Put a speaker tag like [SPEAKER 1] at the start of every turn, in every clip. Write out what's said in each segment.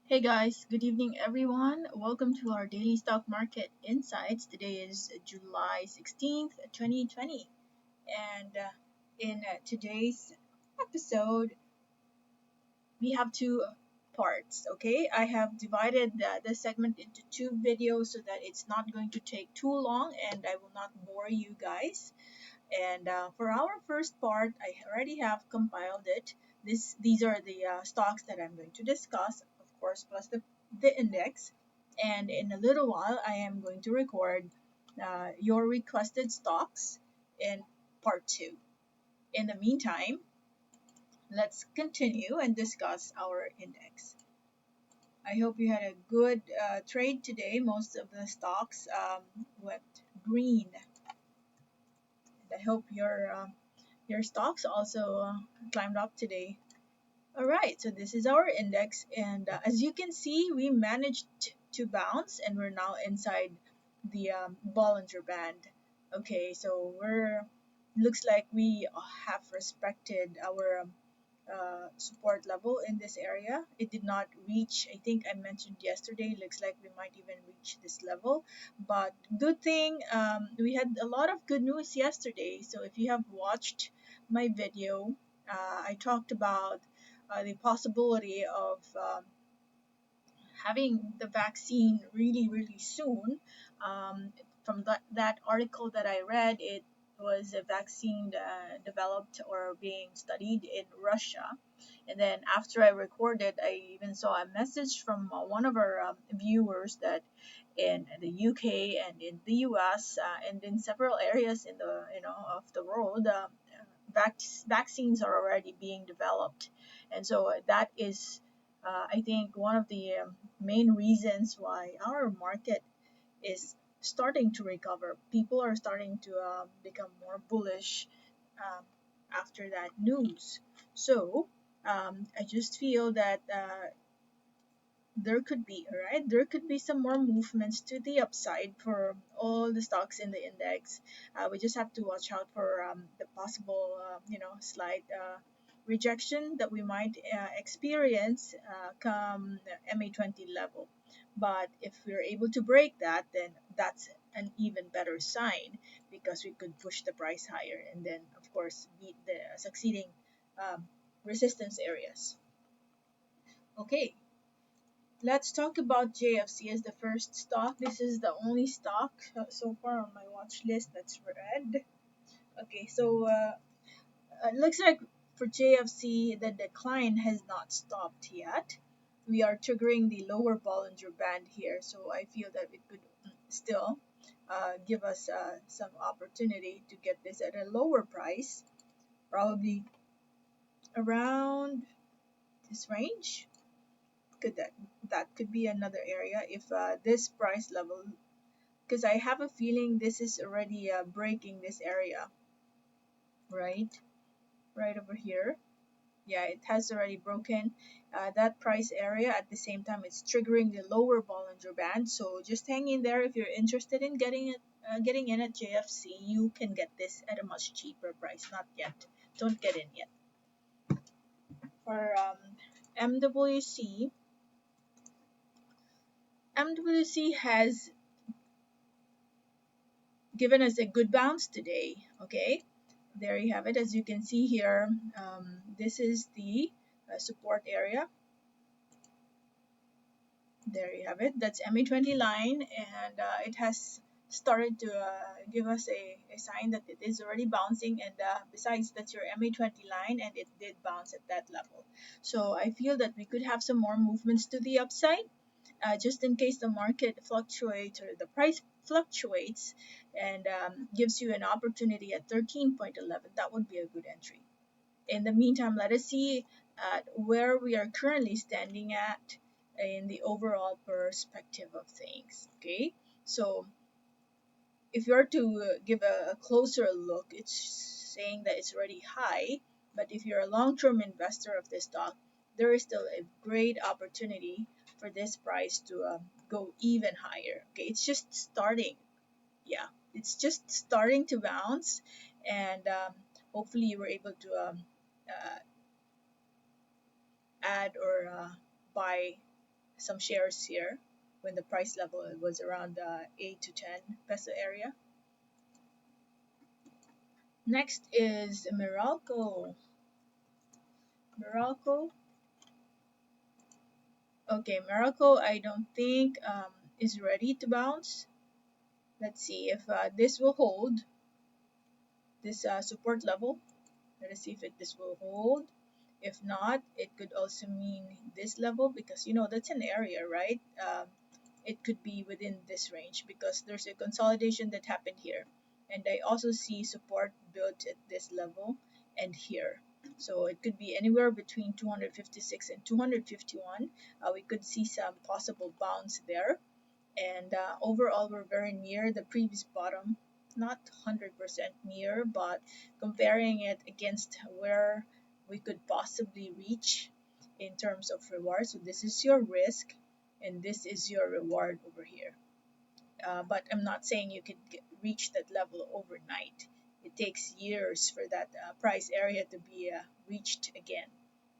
[SPEAKER 1] Hey guys, good evening everyone. Welcome to our daily stock market insights. Today is July 16th, 2020. And in today's episode, we have two parts, okay? I have divided this segment into two videos so that it's not going to take too long and I will not bore you guys. And for our first part, I already have compiled it. These are the stocks that I'm going to discuss, of course, plus the index. And in a little while, I am going to record your requested stocks in part two. In the meantime, let's continue and discuss our index. I hope you had a good trade today. Most of the stocks went green. And I hope your stocks also climbed up today. All right, so this is our index, and as you can see, we managed to bounce, and we're now inside the Bollinger Band. Okay, so we're looks like we have respected our support level in this area. It did not reach, I think I mentioned yesterday, looks like we might even reach this level. But good thing, we had a lot of good news yesterday. So if you have watched my video, I talked about the possibility of having the vaccine really, really soon. From that article that I read, it was a vaccine developed or being studied in Russia. And then after I recorded, I even saw a message from one of our viewers that in the UK and in the US and in several areas in the of the world, vaccines are already being developed, and so that is I think one of the main reasons why our market is starting to recover. People are starting to become more bullish um, after that news. So I just feel that there could be, all right, there could be some more movements to the upside for all the stocks in the index. We just have to watch out for the possible, slight rejection that we might experience come MA20 level. But if we're able to break that, then that's an even better sign because we could push the price higher and then, of course, beat the succeeding um, resistance areas. Okay, let's talk about JFC as the first stock. This is the only stock so far on my watch list that's red. Okay, so it looks like for JFC, the decline has not stopped yet. We are triggering the lower Bollinger Band here, so I feel that it could still give us some opportunity to get this at a lower price, probably around this range. Could that could be another area if this price level, because I have a feeling this is already breaking this area, right? Right over here. Yeah, it has already broken that price area. At the same time, it's triggering the lower Bollinger Band. So just hang in there if you're interested in getting in at JFC. You can get this at a much cheaper price. Not yet. Don't get in yet. For MWC has given us a good bounce today. Okay, there you have it. As you can see here, this is the support area. There you have it. That's MA20 line, and it has started to give us a sign that it is already bouncing. And besides, that's your MA20 line, and it did bounce at that level. So I feel that we could have some more movements to the upside, just in case the market fluctuates or the price fluctuates and gives you an opportunity at 13.11. That would be a good entry. In the meantime, let us see where we are currently standing at in the overall perspective of things. Okay, so if you are to give a closer look, it's saying that it's already high. But if you're a long-term investor of this stock, there is still a great opportunity for this price to go even higher. Okay, it's just starting. Yeah, it's just starting to bounce, and hopefully you were able to uh, add or buy some shares here when the price level was around 8 to 10 peso area. Next is Meralco. Meralco. Okay, Meralco I don't think is ready to bounce. Let's see if this will hold this support level. Let us see if this will hold. If not, it could also mean this level because that's an area, right? It could be within this range because there's a consolidation that happened here. And I also see support built at this level and here. So it could be anywhere between 256 and 251. We could see some possible bounce there. And overall, we're very near the previous bottom. Not 100% near, but comparing it against where we could possibly reach in terms of reward. So this is your risk and this is your reward over here. But I'm not saying you could reach that level overnight. It takes years for that price area to be reached again.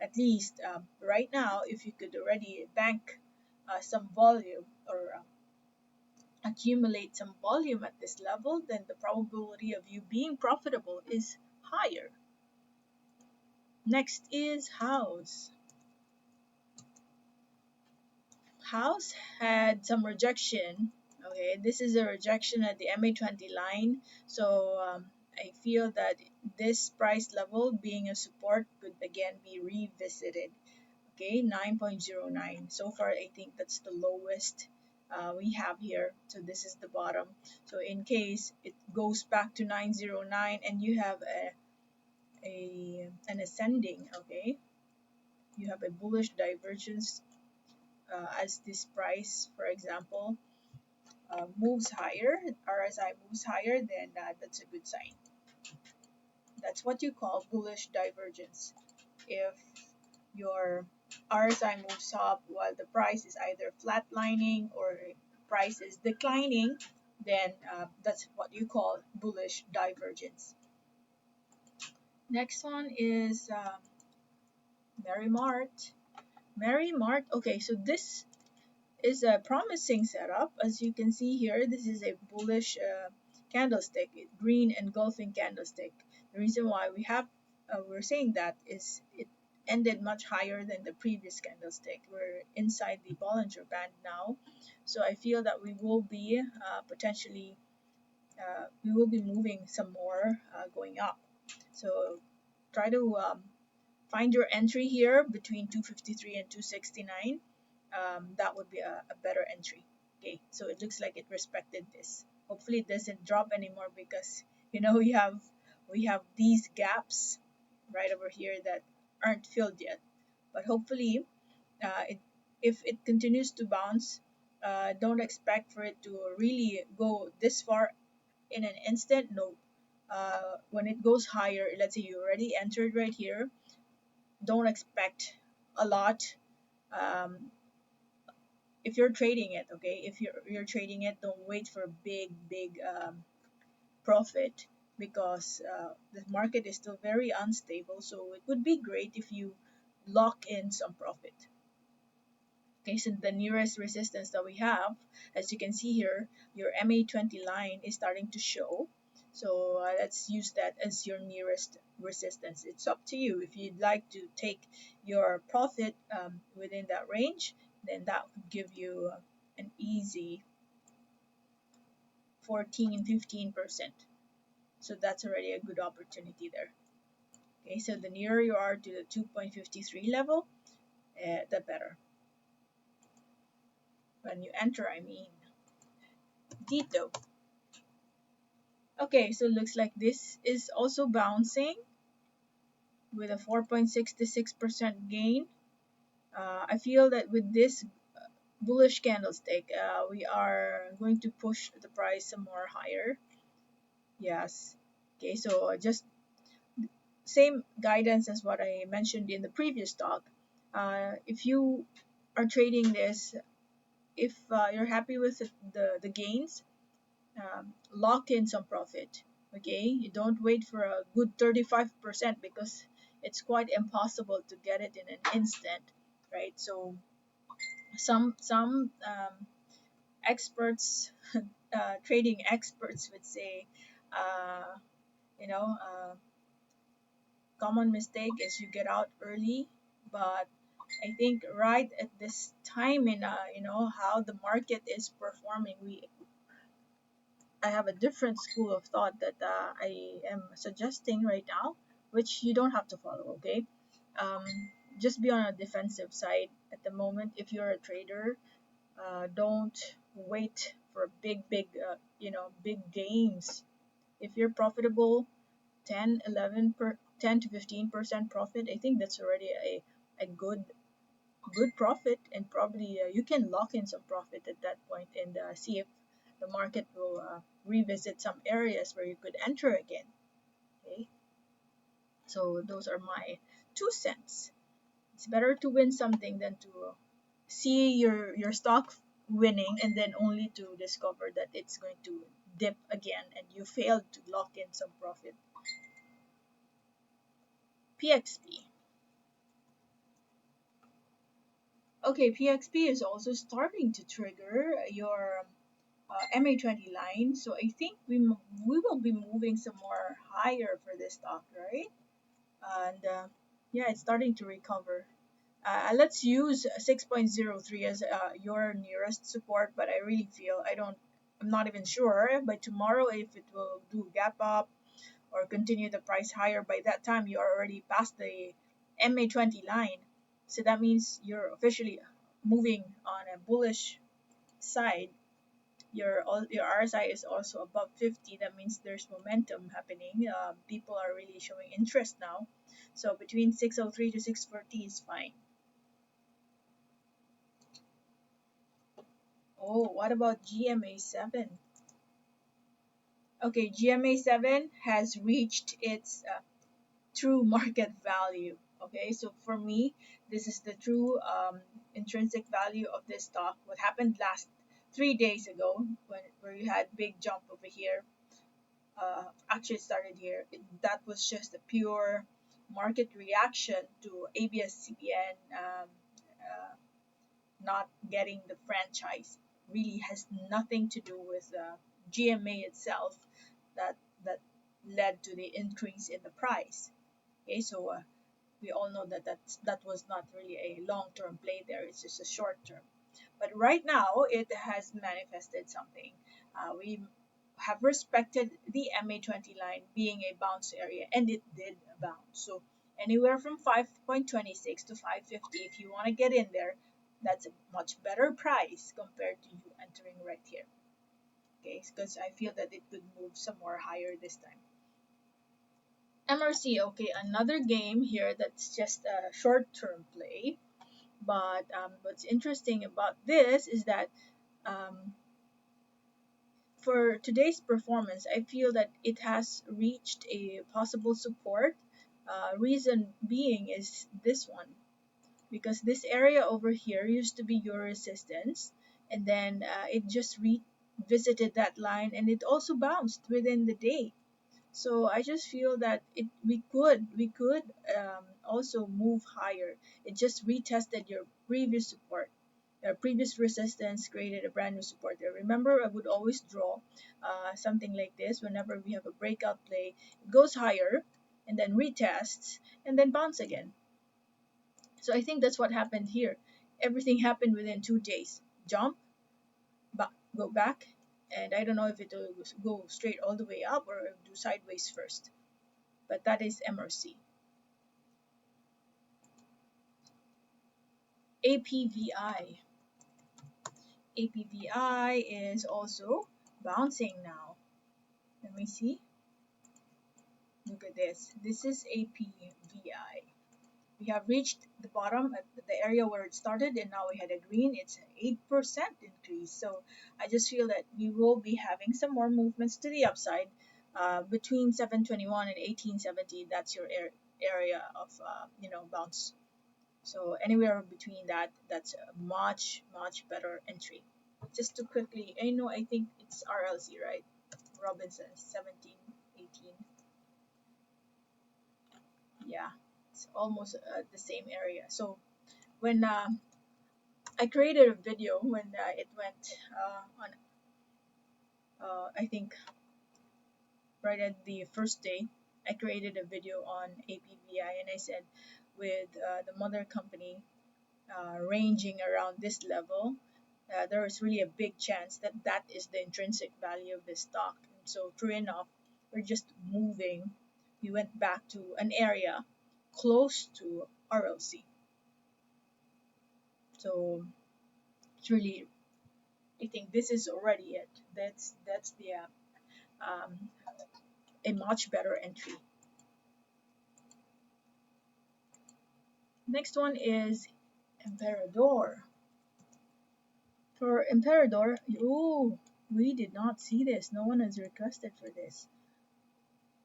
[SPEAKER 1] At least right now, if you could already bank some volume or accumulate some volume at this level, then the probability of you being profitable is higher. Next is house. House had some rejection. Okay, this is a rejection at the MA20 line. So I feel that this price level being a support could again be revisited. Okay, 9.09. So far, I think that's the lowest we have here. So this is the bottom. So in case it goes back to 909 and you have an ascending, okay, you have a bullish divergence as this price, for example, moves higher, RSI moves higher, then that's a good sign. That's what you call bullish divergence. If your RSI moves up while the price is either flatlining or price is declining, then that's what you call bullish divergence. Next one is Mary Mart. Mary Mart. Okay, so this is a promising setup. As you can see here, this is a bullish candlestick, green engulfing candlestick. The reason why we're saying that is it ended much higher than the previous candlestick. We're inside the Bollinger Band now, so I feel that we will be potentially we will be moving some more going up. So try to find your entry here between 253 and 269. That would be a better entry. Okay, so it looks like it respected this. Hopefully it doesn't drop anymore because we have these gaps right over here that aren't filled yet. But hopefully, if it continues to bounce, don't expect for it to really go this far in an instant. No. When it goes higher, let's say you already entered right here, don't expect a lot. If you're trading it, okay, if you're trading it, don't wait for big profit because the market is still very unstable. So it would be great if you lock in some profit. Okay, so the nearest resistance that we have, as you can see here, your MA20 line is starting to show. So let's use that as your nearest resistance. It's up to you. If you'd like to take your profit within that range, then that would give you an easy 14-15%. So that's already a good opportunity there. Okay, so the nearer you are to the 2.53 level, the better. When you enter, I mean. Dito. Okay, so looks like this is also bouncing with a 4.66% gain. I feel that with this bullish candlestick, we are going to push the price some more higher. Yes. Okay, so just same guidance as what I mentioned in the previous talk. If you are trading this, if you're happy with the gains, lock in some profit. Okay, you don't wait for a good 35% because it's quite impossible to get it in an instant, right? So Some experts, trading experts would say, uh, you know, common mistake is you get out early, but I think right at this time in how the market is performing, we I have a different school of thought that I am suggesting right now, which you don't have to follow. Okay, um, just be on a defensive side at the moment. If you're a trader, don't wait for big gains. If you're profitable, 10 to 15% profit, I think that's already a good profit, and probably you can lock in some profit at that point and see if the market will revisit some areas where you could enter again. Okay, so those are my 2 cents. It's better to win something than to see your stock winning and then only to discover that it's going to dip again and you failed to lock in some profit. PXP. Okay, PXP is also starting to trigger your MA20 line. So I think we will be moving some more higher for this stock, right? And yeah, it's starting to recover. Let's use 6.03 as your nearest support, but I really feel I'm not even sure by tomorrow if it will do gap up or continue the price higher. By that time, you are already past the MA20 line. So that means you're officially moving on a bullish side. Your RSI is also above 50. That means there's momentum happening. People are really showing interest now. So between 603 to 640 is fine. Oh, what about GMA7? Okay, GMA7 has reached its true market value. Okay, so for me, this is the true intrinsic value of this stock. What happened last 3 days ago where you had big jump over here, actually started here. That was just a pure market reaction to ABS-CBN not getting the franchise. Really has nothing to do with GMA itself that that led to the increase in the price. Okay, so we all know that was not really a long-term play there. It's just a short-term. But right now, it has manifested something. We have respected the MA20 line being a bounce area, and it did bounce. So anywhere from 5.26 to 550, if you want to get in there, that's a much better price compared to you entering right here. Okay, because I feel that it could move some more higher this time. MRC, okay, another game here that's just a short-term play. But what's interesting about this is that um, for today's performance, I feel that it has reached a possible support. Reason being is this one, because this area over here used to be your resistance, and then it just revisited that line and it also bounced within the day. So I just feel that we could also move higher. It just retested your previous support. Your previous resistance created a brand new support there. Remember, I would always draw something like this whenever we have a breakout play. It goes higher and then retests and then bounce again. So I think that's what happened here. Everything happened within 2 days. Jump, go back, and I don't know if it will go straight all the way up or do sideways first. But that is MRC. APVI. APVI is also bouncing now. Let me see. Look at this. This is APVI. We have reached the bottom at the area where it started, and now we had a green. It's an 8% increase. So I just feel that we will be having some more movements to the upside between 721 and 1870. That's your area of bounce. So anywhere between that, that's a much better entry. Just to quickly, I think it's RLC, right? Robinson 17, 18. Yeah, it's almost the same area. So when I created a video when it went on, I think, right at the first day. I created a video on APVI and I said, with the mother company ranging around this level, there is really a big chance that that is the intrinsic value of the stock. And so, true enough, we're just moving. We went back to an area close to RLC. So, it's really, I think this is already it. That's the um, a much better entry. Next one is Emperador. For Emperador, ooh, we did not see this. No one has requested for this.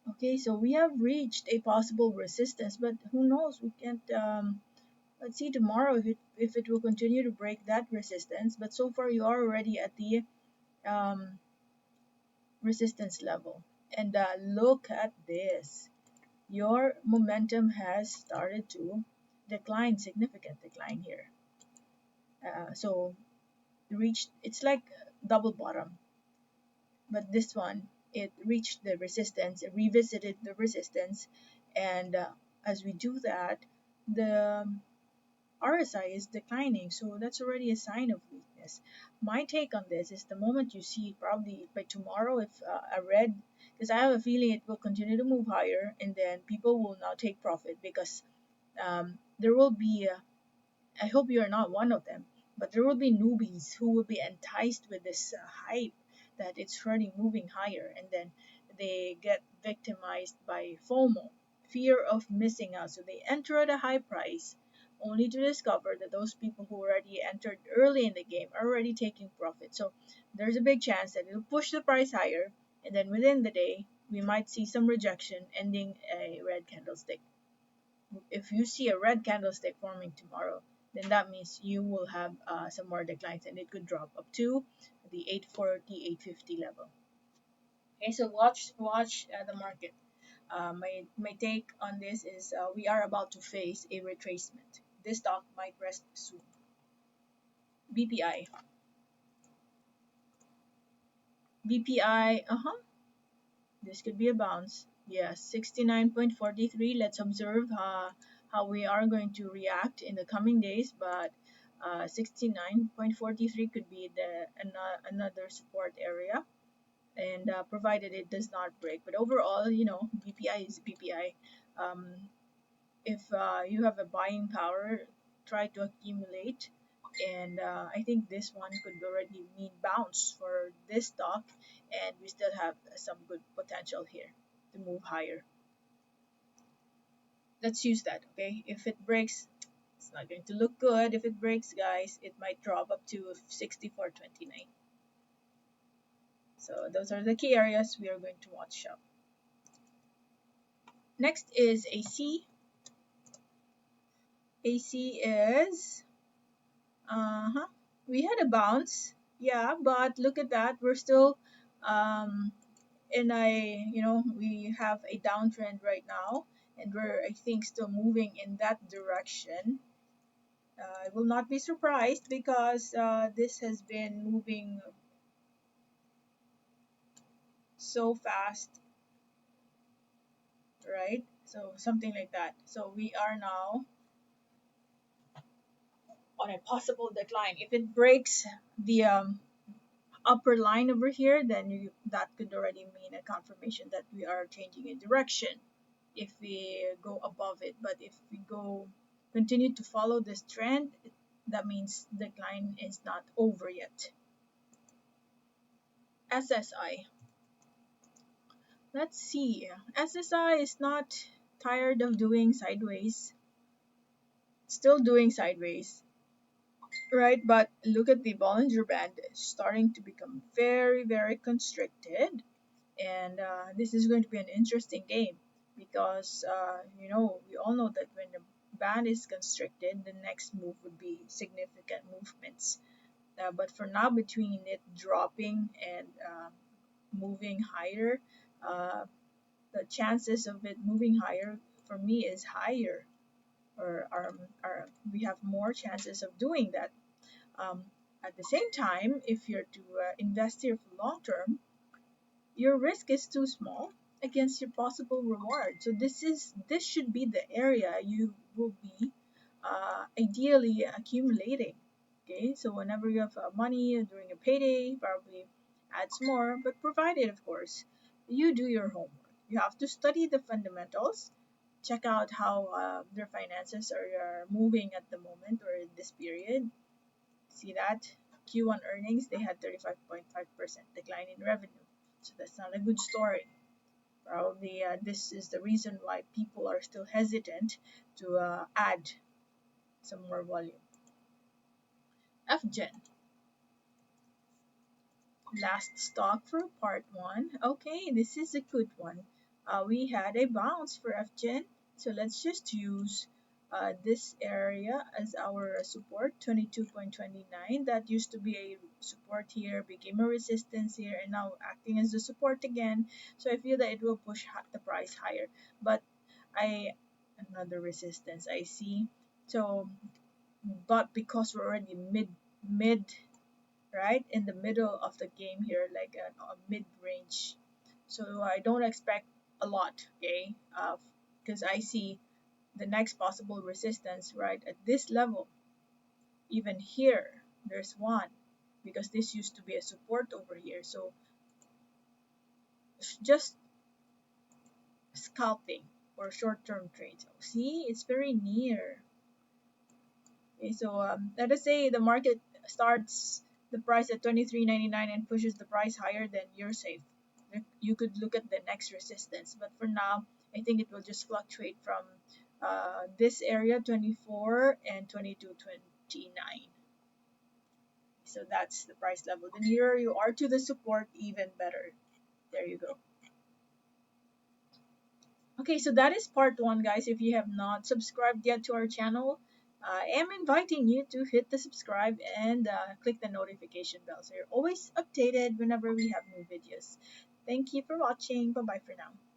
[SPEAKER 1] Okay, so we have reached a possible resistance, but who knows? We can't. Let's see tomorrow if it will continue to break that resistance. But so far, you are already at the um, resistance level, and look at this. Your momentum has started to decline, significant decline here. So reached. It's like double bottom, but this one it reached the resistance, it revisited the resistance, and as we do that, the RSI is declining, so that's already a sign of weakness. My take on this is the moment you see, probably by tomorrow, if a red, because I have a feeling it will continue to move higher, and then people will now take profit because there will be I hope you are not one of them, but there will be newbies who will be enticed with this hype that it's already moving higher, and then they get victimized by FOMO, fear of missing out. So they enter at a high price only to discover that those people who already entered early in the game are already taking profit. So there's a big chance that it'll push the price higher, and then within the day, we might see some rejection ending a red candlestick. If you see a red candlestick forming tomorrow, then that means you will have some more declines and it could drop up to the 840, 850 level. Okay, so watch the market. My take on this is we are about to face a retracement. This stock might rest soon. BPI. BPI, this could be a bounce. Yes, 69.43. Let's observe how we are going to react in the coming days. But 69.43 could be another support area, and provided it does not break. But overall, BPI is BPI. If you have a buying power, try to accumulate. And I think this one could already mean bounce for this stock, and we still have some good potential here to move higher. Let's use that, okay? If it breaks, it's not going to look good. If it breaks, guys, it might drop up to 64.29. So those are the key areas we are going to watch out. Next is AC. AC is we had a bounce, yeah, but look at that, we're still um in a we have a downtrend right now, and we're, I think, still moving in that direction. I will not be surprised because this has been moving so fast, right? So something like that. So we are now on a possible decline. If it breaks the upper line over here, then that could already mean a confirmation that we are changing a direction if we go above it. But if we go continue to follow this trend, that means decline is not over yet. SSI. Let's see. SSI is not tired of doing sideways. Still doing sideways, right? But look at the Bollinger Band starting to become very, very constricted. And this is going to be an interesting game because we all know that when the band is constricted, the next move would be significant movements. But for now, between it dropping and moving higher, uh, the chances of it moving higher for me is higher, or we have more chances of doing that. Um, at the same time, if you're to invest here for long term, your risk is too small against your possible reward. So this should be the area you will be ideally accumulating. Okay, so whenever you have money during a payday, probably adds more, but provided, of course, you do your homework. You have to study the fundamentals, check out how their finances are moving at the moment or in this period. See that Q1 earnings, they had 35.5% decline in revenue. So that's not a good story. Probably this is the reason why people are still hesitant to add some more volume. FGEN, last stock for part one. Okay, this is a good one. We had a bounce for FGEN, so let's just use this area as our support, 22.29. That used to be a support here, became a resistance here, and now acting as a support again. So I feel that it will push the price higher. But I another resistance I see. So, but because we're already mid right in the middle of the game here, like a mid range. So I don't expect a lot, okay? Because I see the next possible resistance right at this level. Even here, there's one because this used to be a support over here. So just scalping or short-term trades. See, it's very near. Okay, so let us say the market starts the price at 23.99 and pushes the price higher, then you're safe. You could look at the next resistance, but for now, I think it will just fluctuate from this area 24 and 22.29. So that's the price level. The nearer you are to the support, even better. There you go. Okay, so that is part one, guys. If you have not subscribed yet to our channel, I am inviting you to hit the subscribe and click the notification bell so you're always updated whenever we have new videos. Thank you for watching. Bye bye for now.